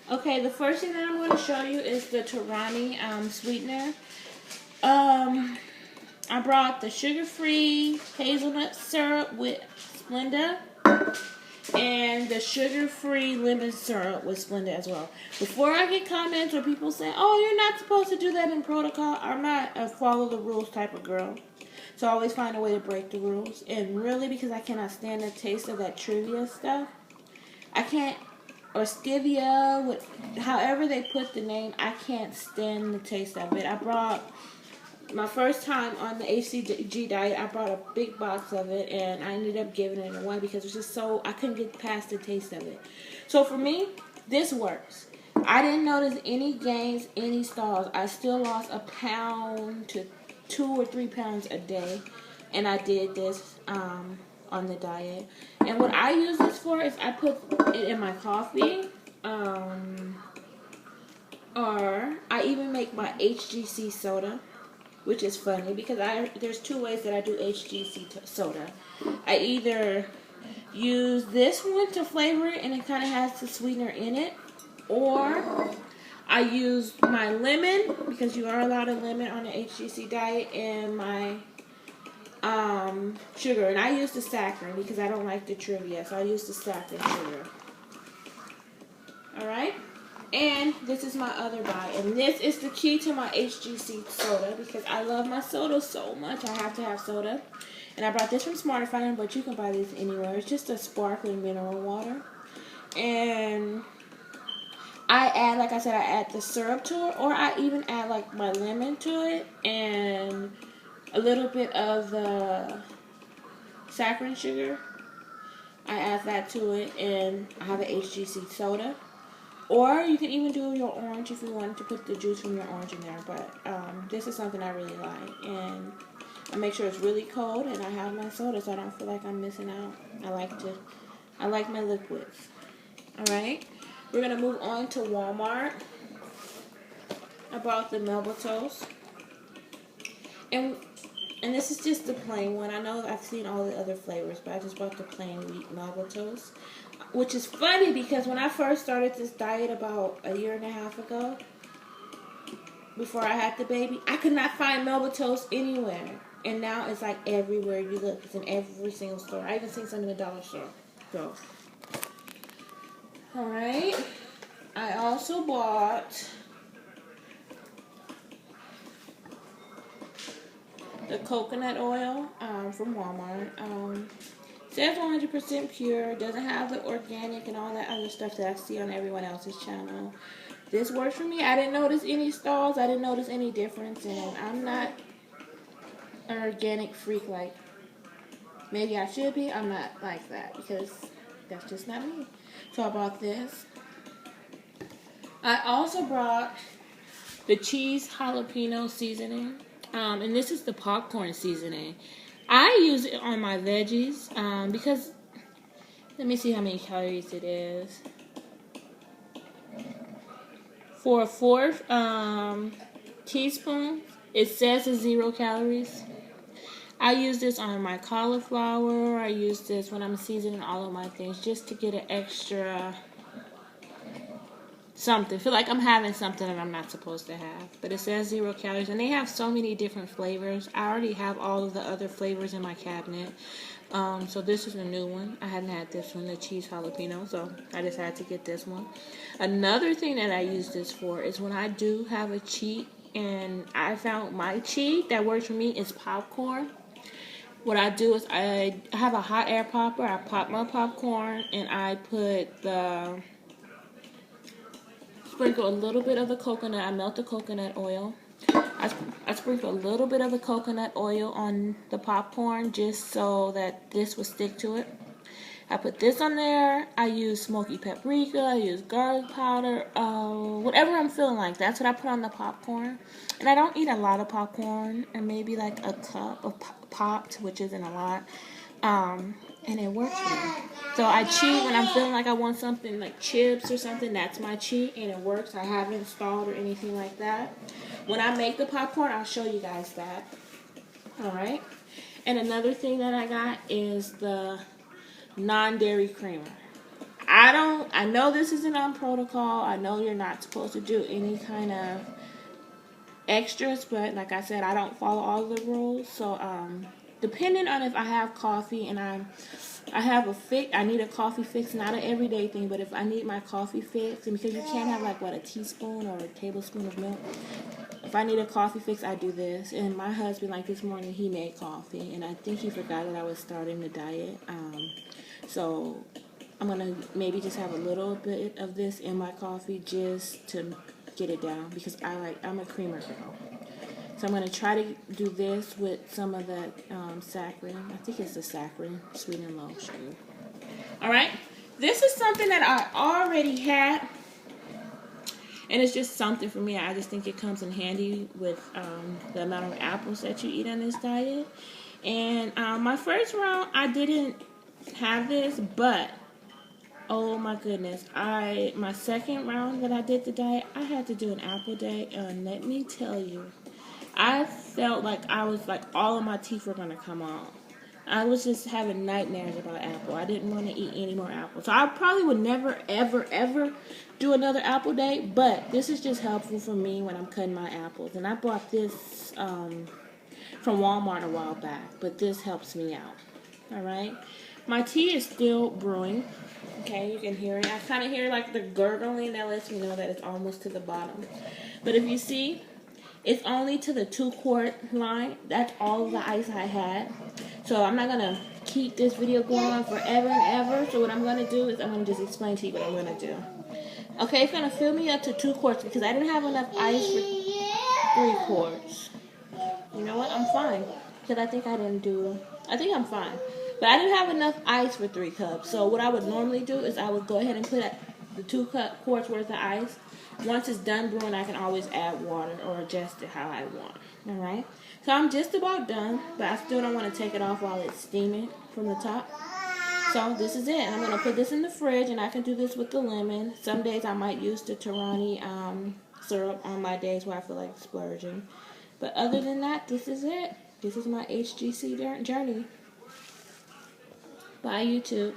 Okay, the first thing that I'm going to show you is the Torani sweetener. I brought the sugar-free hazelnut syrup with Splenda and the sugar-free lemon syrup with Splenda as well. Before I get comments where people say, "Oh, you're not supposed to do that in protocol," I'm not a follow the rules type of girl. So I always find a way to break the rules. And really, because I cannot stand the taste of that trivia stuff, I can't, or stevia, with however they put the name, I can't stand the taste of it. I brought, my first time on the HCG diet, I brought a big box of it, and I ended up giving it away because it was just so, I couldn't get past the taste of it. So for me, this works. I didn't notice any gains, any stalls. I still lost a pound to 2 or 3 pounds a day, and I did this on the diet. And what I use this for is I put it in my coffee, or I even make my HGC soda, which is funny because there's 2 ways that I do HGC soda. I either use this one to flavor it and it kind of has the sweetener in it, or I use my lemon, because you are allowed a lemon on the HGC diet, and my sugar. And I use the saccharin because I don't like the trivia, so I use the saccharin sugar. Alright? And this is my other buy. And this is the key to my HGC soda because I love my soda so much. I have to have soda. And I brought this from Smartify, but you can buy this anywhere. It's just a sparkling mineral water. And I add, like I said, I add the syrup to it, or I even add like my lemon to it and a little bit of the saccharin sugar. I add that to it, and I have an HGC soda. Or you can even do your orange if you wanted to put the juice from your orange in there. But this is something I really like, and I make sure it's really cold, and I have my soda so I don't feel like I'm missing out. I like my liquids. All right. We're going to move on to Walmart. I bought the Melba Toast. And this is just the plain one. I know I've seen all the other flavors, but I just bought the plain wheat Melba Toast. Which is funny because when I first started this diet about a year and a half ago, before I had the baby, I could not find Melba Toast anywhere. And now it's like everywhere you look. It's in every single store. I even seen some in the dollar store. So. Alright, I also bought the coconut oil from Walmart. Says 100% pure, doesn't have the organic and all that other stuff that I see on everyone else's channel. This works for me. I didn't notice any stalls, I didn't notice any difference, and I'm not an organic freak like maybe I should be. I'm not like that because that's just not me. So I bought this. I also brought the cheese jalapeno seasoning. And this is the popcorn seasoning. I use it on my veggies because, let me see how many calories it is. For a 4 teaspoons, it says it's 0 calories. I use this on my cauliflower. I use this when I'm seasoning all of my things just to get an extra something. Feel like I'm having something that I'm not supposed to have. But it says 0 calories. And they have so many different flavors. I already have all of the other flavors in my cabinet. So this is a new one. I hadn't had this one, the cheese jalapeno. So I decided to get this one. Another thing that I use this for is when I do have a cheat. And I found my cheat that works for me is popcorn. What I do is I have a hot air popper. I pop my popcorn and I put the... sprinkle a little bit of the coconut. I melt the coconut oil. I sprinkle a little bit of the coconut oil on the popcorn just so that this will stick to it. I put this on there. I use smoky paprika. I use garlic powder. Whatever I'm feeling like. That's what I put on the popcorn. And I don't eat a lot of popcorn. And maybe like a cup of popped, which isn't a lot. And it works for me. So I cheat when I'm feeling like I want something like chips or something. That's my cheat, and it works. I haven't stalled or anything like that. When I make the popcorn, I'll show you guys that. Alright. And another thing that I got is the non-dairy creamer. I know this isn't on protocol. I know you're not supposed to do any kind of extras, but like I said, I don't follow all the rules. So, depending on if I have coffee and I have a fix, I need a coffee fix, not an everyday thing, but if I need my coffee fix, and because you can't have like, what, a teaspoon or a tablespoon of milk. If I need a coffee fix, I do this. And my husband, like this morning, he made coffee, and I think he forgot that I was starting the diet. So I'm going to maybe just have a little bit of this in my coffee just to get it down, because I'm a creamer girl. So I'm going to try to do this with some of that saccharin. I think it's the saccharin, sweet and low sugar. Alright, this is something that I already had, and it's just something for me. I just think it comes in handy with the amount of apples that you eat on this diet. And my first round, I didn't have this, but oh my goodness, my second round that I did the diet, I had to do an apple day, and let me tell you, I felt like I was like all of my teeth were going to come out. I was just having nightmares about apple. I didn't want to eat any more apples. So I probably would never, ever, ever do another apple day, but this is just helpful for me when I'm cutting my apples. And I bought this from Walmart a while back, but this helps me out. Alright? My tea is still brewing. Okay, you can hear it. I kind of hear like the gurgling. That lets me know that it's almost to the bottom. But if you see, it's only to the 2-quart line. That's all of the ice I had. So I'm not going to keep this video going on forever and ever. So what I'm going to do is I'm going to just explain to you what I'm going to do. Okay, it's going to fill me up to 2 quarts because I didn't have enough ice for 3 quarts. You know what? I'm fine. Because I think I'm fine. But I didn't have enough ice for 3 cups. So what I would normally do is I would go ahead and put the 2 quarts worth of ice. Once it's done brewing, I can always add water or adjust it how I want. Alright? So I'm just about done, but I still don't want to take it off while it's steaming from the top. So this is it. I'm going to put this in the fridge, and I can do this with the lemon. Some days I might use the Torani syrup on my days where I feel like splurging. But other than that, this is it. This is my HGC journey. Bye, YouTube.